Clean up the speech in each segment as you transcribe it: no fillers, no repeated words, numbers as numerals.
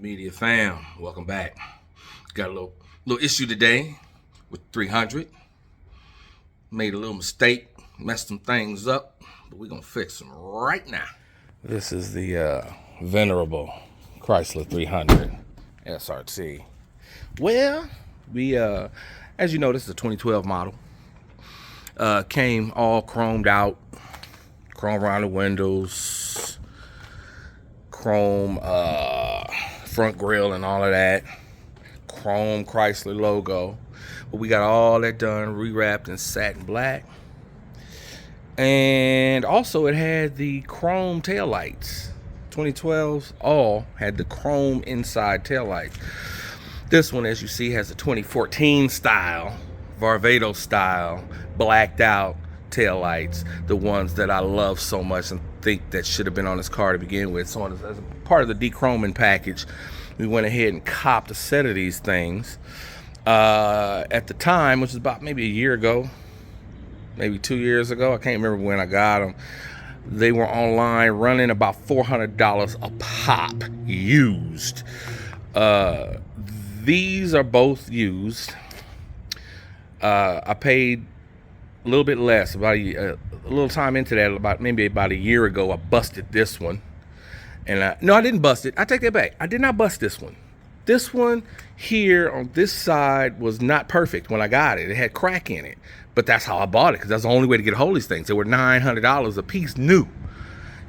Media fam, welcome back. Got a little issue today with 300. Made a little mistake, messed some things up, but we're gonna fix them right now. This is the venerable Chrysler 300 SRT. Well, we as you know, this is a 2012 model. Came all chromed out, chrome around the windows, chrome front grille and all of that, chrome Chrysler logo. But we got all that done, rewrapped in satin black. And also it had the chrome taillights. 2012s all had the chrome inside taillights. This one, as you see, has a 2014 style, Varvado style, blacked out taillights, the ones that I love so much and think that should have been on this car to begin with. So as a part of the dechroming package, we went ahead and copped a set of these things. At the time, which is about maybe a year ago, maybe 2 years ago, I can't remember when I got them. They were online running about $400 a pop, used. These are both used. I paid a little bit less, about a little time into that, maybe about a year ago. I busted this one, and no, I didn't bust it. I take that back. I did not bust this one. This one here on this side was not perfect when I got it. It had crack in it, but that's how I bought it, because that's the only way to get a hold of these things. They were $900 a piece new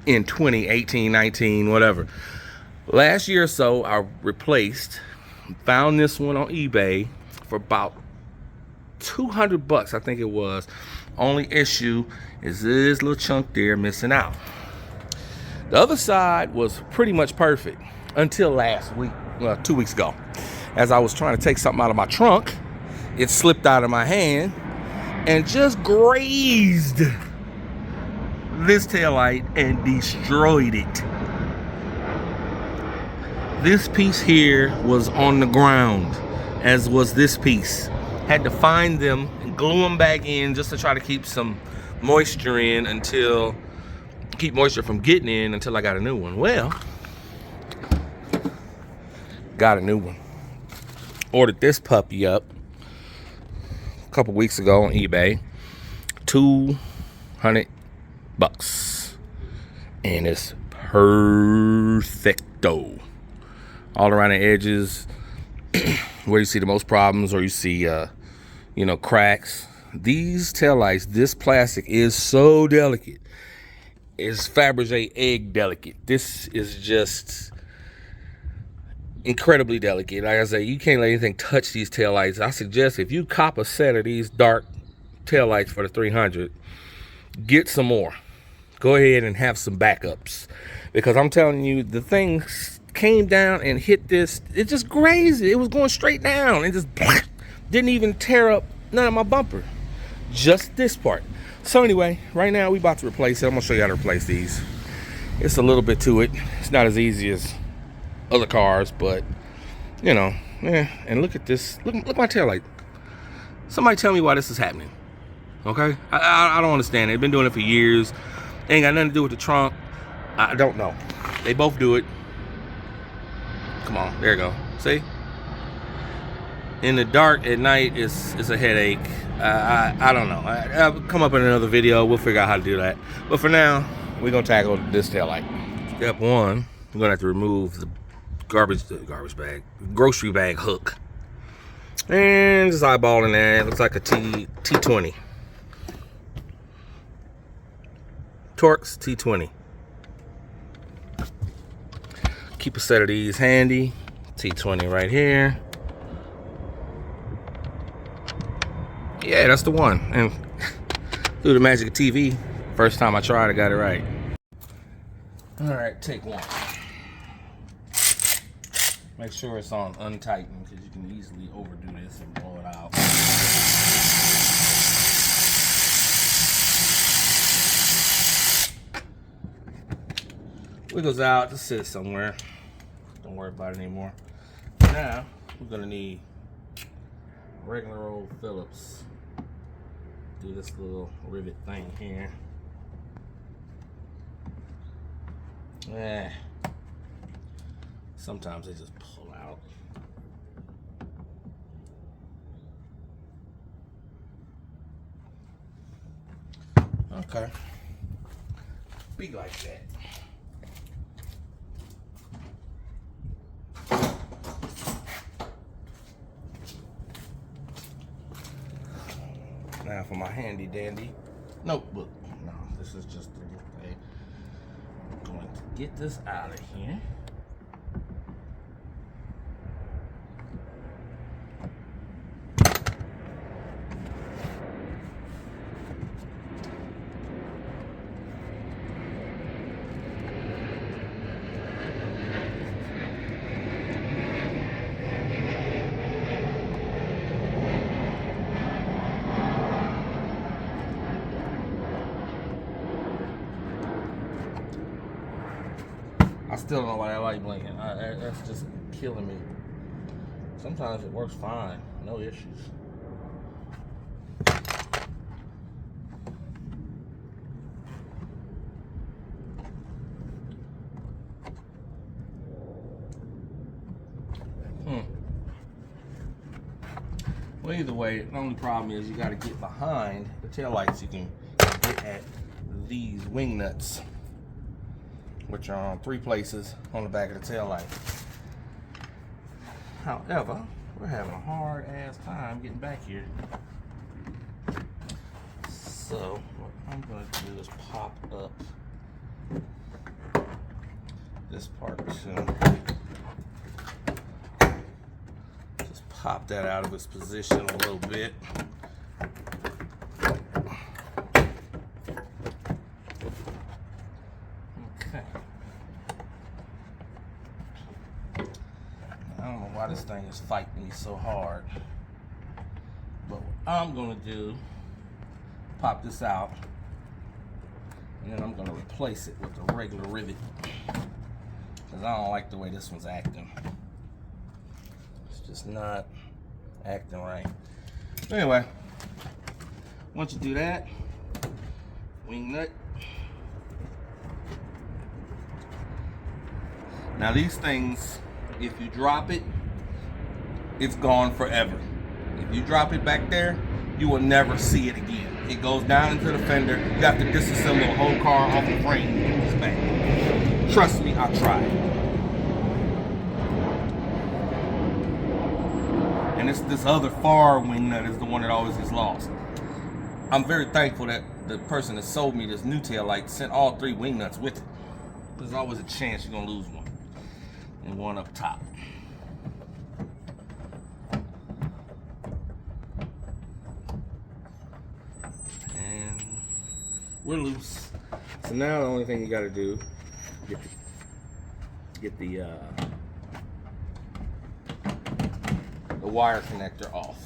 in 2018, 19, whatever. Last year or so, I found this one on eBay for about $200, I think it was. Only issue is this little chunk there missing out. The other side was pretty much perfect until last week, 2 weeks ago. As I was trying to take something out of my trunk, it slipped out of my hand and just grazed this taillight and destroyed it. This piece here was on the ground, as was this piece. Had to find them and glue them back in just to try to keep some moisture in keep moisture from getting in until I got a new one. Well, got a new one. Ordered this puppy up a couple weeks ago on eBay. $200. And it's perfecto. All around the edges, where you see the most problems, or you see cracks. These taillights, this plastic is so delicate. It's Fabergé egg delicate. This is just incredibly delicate. Like I say, you can't let anything touch these taillights. I suggest if you cop a set of these dark taillights for the 300, get some more. Go ahead and have some backups, because I'm telling you, the thing came down and hit this. It just grazed it. It was going straight down. It just didn't even tear up none of my bumper, just this part. So anyway, right now we about to replace it. I'm gonna show you how to replace these. It's a little bit to it. It's not as easy as other cars, but and look at this. Look my taillight. Somebody tell me why this is happening. Okay, I don't understand it. They've been doing it for years. Ain't got nothing to do with the trunk. I don't know. They both do it. Come on, there you go. See? In the dark at night, it's a headache. I don't know. I'll come up in another video. We'll figure out how to do that. But for now, we're gonna tackle this taillight. Step one, we're gonna have to remove the grocery bag hook, and just eyeballing that. It looks like a T20. Torx T20. Keep a set of these handy. T20 right here. Yeah, that's the one. And through the magic of TV, first time I tried, I got it right. All right, take one. Make sure it's on untightened, because you can easily overdo this and blow it out. Wiggles out, just sit somewhere. Don't worry about it anymore. Now, we're gonna need regular old Phillips. Do this little rivet thing here. Sometimes they just pull out. Okay. Be like that. Now for my handy dandy notebook. No, this is just the little thing. I'm going to get this out of here. I still don't know why that light blinking. That's just killing me. Sometimes it works fine, no issues. Well, either way, the only problem is you got to get behind the taillights. You can get at these wing nuts, which are on 3 places on the back of the taillight. However, we're having a hard ass time getting back here. So what I'm going to do is pop up this part too. Just pop that out of its position a little bit. I don't know why this thing is fighting me so hard, but what I'm gonna do, pop this out, and then I'm gonna replace it with a regular rivet, because I don't like the way this one's acting. It's just not acting right. Anyway, once you do that, wing nut. Now these things, if you drop it, it's gone forever. If you drop it back there, you will never see it again. It goes down into the fender. You have to disassemble the whole car off the frame to get this back. Trust me, I tried. And it's this other far wing nut is the one that always gets lost. I'm very thankful that the person that sold me this new taillight sent all 3 wing nuts with it. There's always a chance you're gonna lose one. And one up top. And we're loose. So now the only thing you gotta do, get the wire connector off.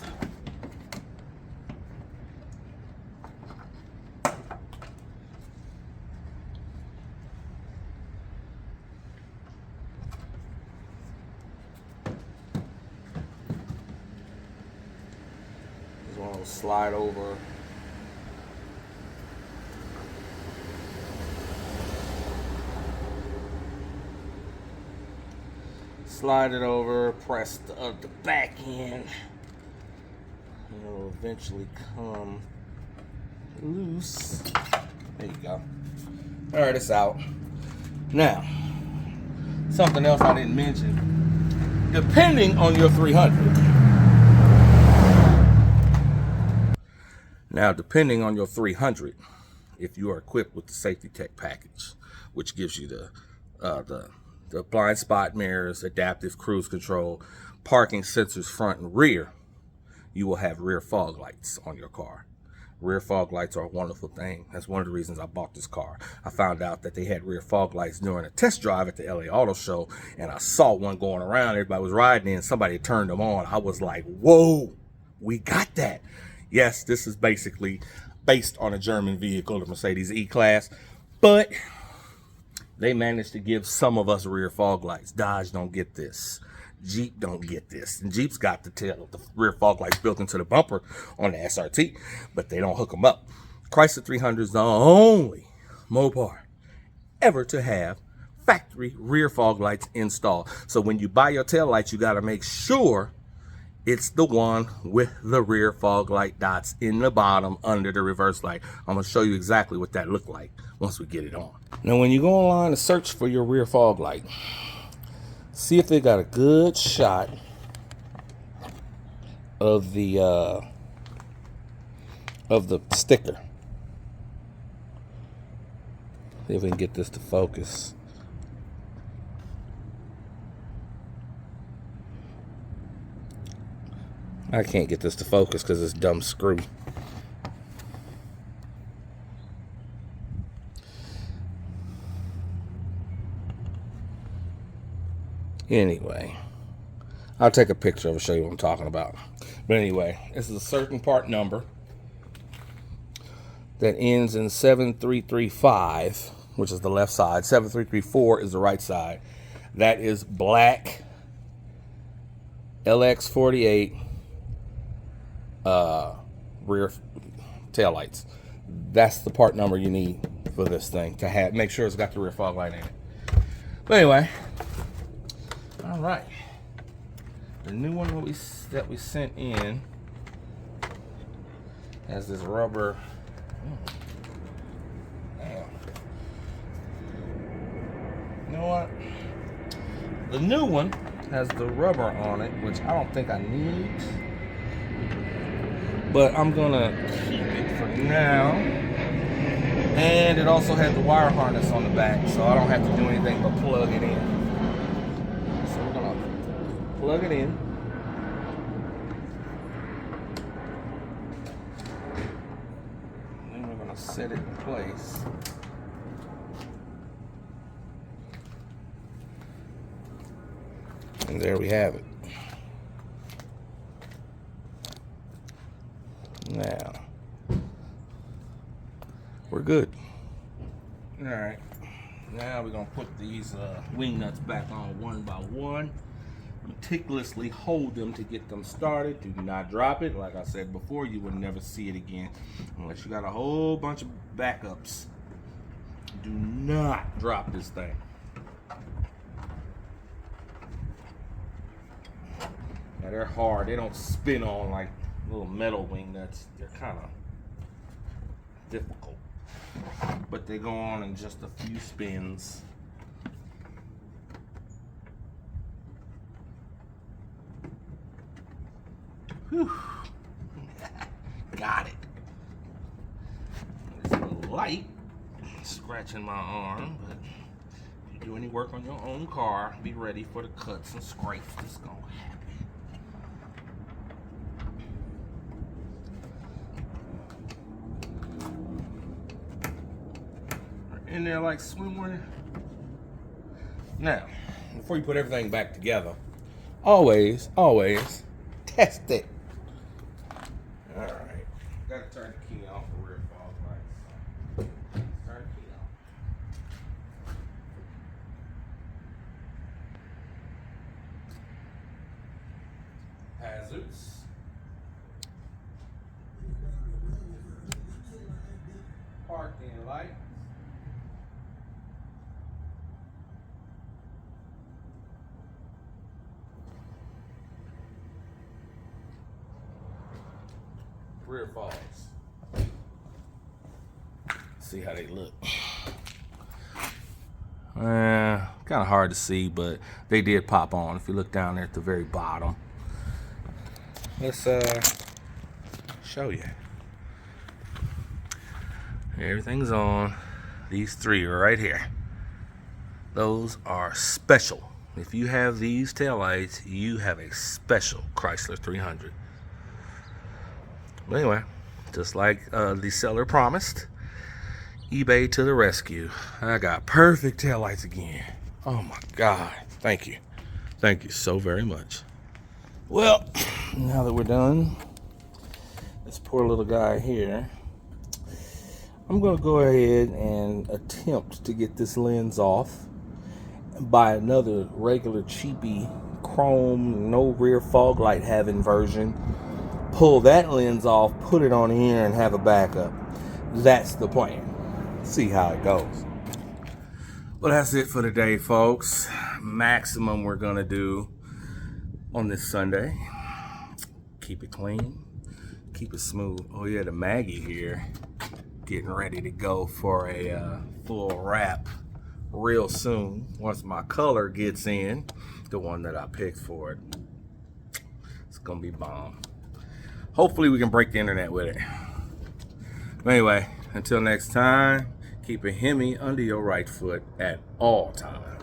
Slide over. Slide it over, press the back end. It'll eventually come loose. There you go. All right, it's out. Now, something else I didn't mention. Depending on your 300. Now, depending on your 300, if you are equipped with the safety tech package, which gives you the blind spot mirrors, adaptive cruise control, parking sensors front and rear, you will have rear fog lights on your car. Rear fog lights are a wonderful thing. That's one of the reasons I bought this car. I found out that they had rear fog lights during a test drive at the LA Auto Show, and I saw one going around. Everybody was riding in, somebody turned them on. I was like, whoa, we got that. Yes, this is basically based on a German vehicle, the Mercedes E-Class, but they managed to give some of us rear fog lights. Dodge don't get this. Jeep don't get this. And Jeep's got the rear fog lights built into the bumper on the SRT, but they don't hook them up. Chrysler 300 is the only Mopar ever to have factory rear fog lights installed. So when you buy your tail lights, you got to make sure it's the one with the rear fog light dots in the bottom under the reverse light. I'm going to show you exactly what that looked like once we get it on. Now, when you go online to search for your rear fog light, see if they got a good shot of the sticker. See if we can get this to focus. I can't get this to focus because it's dumb screw. Anyway, I'll take a picture of it, show you what I'm talking about. But anyway, this is a certain part number that ends in 7335, which is the left side. 7334 is the right side. That is black LX48 rear taillights. That's the part number you need for this thing to have. Make sure it's got the rear fog light in it. But anyway, all right. The new one that we sent in has this rubber. Damn. You know what? The new one has the rubber on it, which I don't think I need, but I'm gonna keep it for now. And it also has the wire harness on the back, so I don't have to do anything but plug it in. So we're gonna plug it in. Then we're gonna set it in place. And there we have it. Now, we're good. All right. Now we're gonna put these wing nuts back on one by one. Meticulously hold them to get them started. Do not drop it. Like I said before, you will never see it again unless you got a whole bunch of backups. Do not drop this thing. Now they're hard. They don't spin on like little metal wing nuts. They're kind of difficult, but they go on in just a few spins. Whew. Got it. It's a little light, scratching my arm, but if you do any work on your own car, be ready for the cuts and scrapes that's gonna happen. In there like swimwear. Now, before you put everything back together, always test it. All right, gotta turn the key off for rear fog lights. Turn the key off. Hazards. Parking light. Rear fogs. See how they look. Kind of hard to see, but they did pop on. If you look down there at the very bottom, let's show you. Everything's on. These three are right here. Those are special. If you have these taillights, you have a special Chrysler 300. But anyway, just like the seller promised, eBay to the rescue. I got perfect taillights again. Oh my God. Thank you. Thank you so very much. Well, now that we're done, this poor little guy here, I'm going to go ahead and attempt to get this lens off and buy another regular cheapy chrome, no rear fog light having version. Pull that lens off, put it on here, and have a backup. That's the plan. See how it goes. Well, that's it for today, folks. Maximum we're gonna do on this Sunday. Keep it clean, keep it smooth. Oh yeah, the Maggie here getting ready to go for a full wrap real soon. Once my color gets in, the one that I picked for it, it's gonna be bomb. Hopefully we can break the internet with it. But anyway, until next time, keep a Hemi under your right foot at all times.